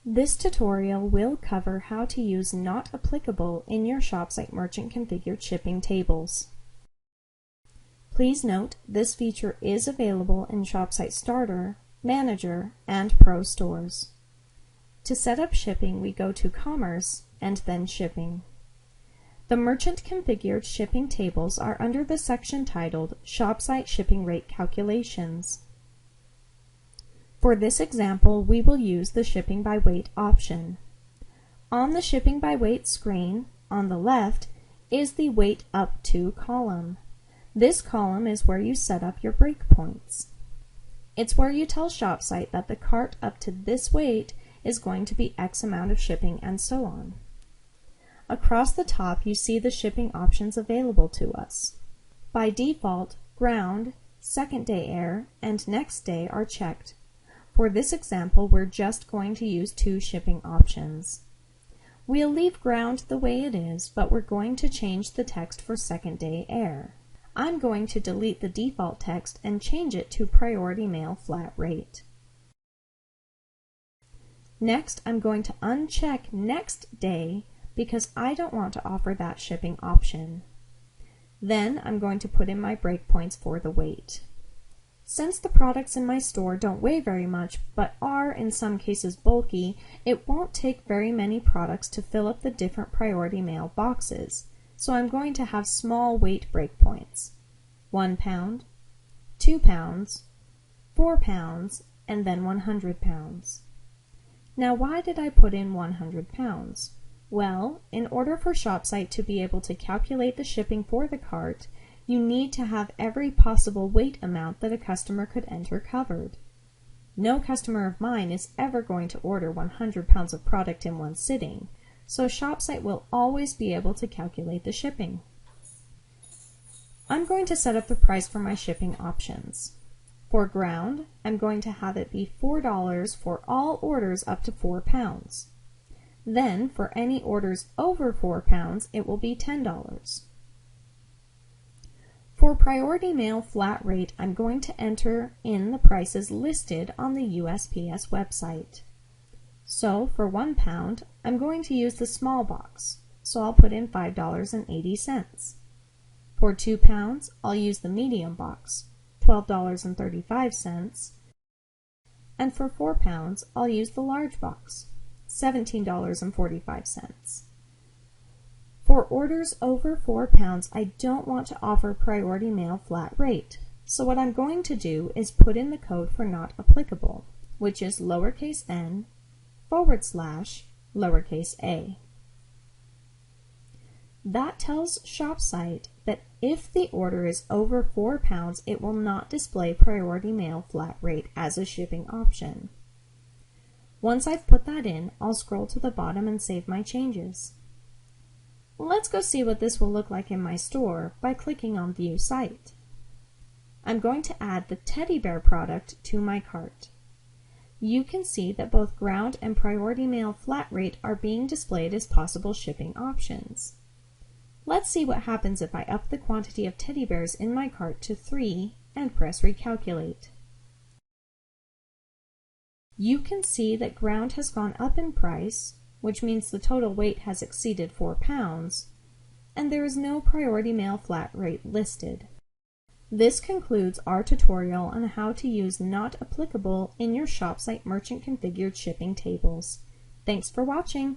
This tutorial will cover how to use Not Applicable in your ShopSite merchant configured shipping tables. Please note this feature is available in ShopSite Starter, Manager, and Pro stores. To set up shipping, we go to Commerce and then Shipping. The merchant configured shipping tables are under the section titled ShopSite Shipping Rate Calculations. For this example, we will use the Shipping by Weight option. On the Shipping by Weight screen, on the left, is the Weight Up To column. This column is where you set up your breakpoints. It's where you tell ShopSite that the cart up to this weight is going to be X amount of shipping and so on. Across the top, you see the shipping options available to us. By default, ground, second day air, and next day are checked. For this example, we're just going to use 2 shipping options. We'll leave ground the way it is, but we're going to change the text for second day air. I'm going to delete the default text and change it to priority mail flat rate. Next, I'm going to uncheck next day because I don't want to offer that shipping option. Then I'm going to put in my breakpoints for the weight. Since the products in my store don't weigh very much, but are in some cases bulky, it won't take very many products to fill up the different priority mail boxes, so I'm going to have small weight breakpoints. 1 pound, 2 pounds, 4 pounds, and then 100 pounds. Now why did I put in 100 pounds? Well, in order for ShopSite to be able to calculate the shipping for the cart, you need to have every possible weight amount that a customer could enter covered. No customer of mine is ever going to order 100 pounds of product in one sitting, so ShopSite will always be able to calculate the shipping. I'm going to set up the price for my shipping options. For ground, I'm going to have it be $4 for all orders up to 4 pounds. Then, for any orders over 4 pounds, it will be $10. For priority mail flat rate, I'm going to enter in the prices listed on the USPS website. So, for 1 pound, I'm going to use the small box, so I'll put in $5.80. For 2 pounds, I'll use the medium box, $12.35, and for 4 pounds, I'll use the large box, $17.45. For orders over 4 pounds, I don't want to offer priority mail flat rate, so what I'm going to do is put in the code for Not Applicable, which is lowercase n / lowercase a. That tells ShopSite that if the order is over 4 pounds, it will not display priority mail flat rate as a shipping option. Once I've put that in, I'll scroll to the bottom and save my changes. Let's go see what this will look like in my store by clicking on View Site. I'm going to add the teddy bear product to my cart. You can see that both ground and priority mail flat rate are being displayed as possible shipping options. Let's see what happens if I up the quantity of teddy bears in my cart to 3 and press Recalculate. You can see that ground has gone up in price, which means the total weight has exceeded 4 pounds, and there is no priority mail flat rate listed. This concludes our tutorial on how to use Not Applicable in your ShopSite merchant configured shipping tables. Thanks for watching!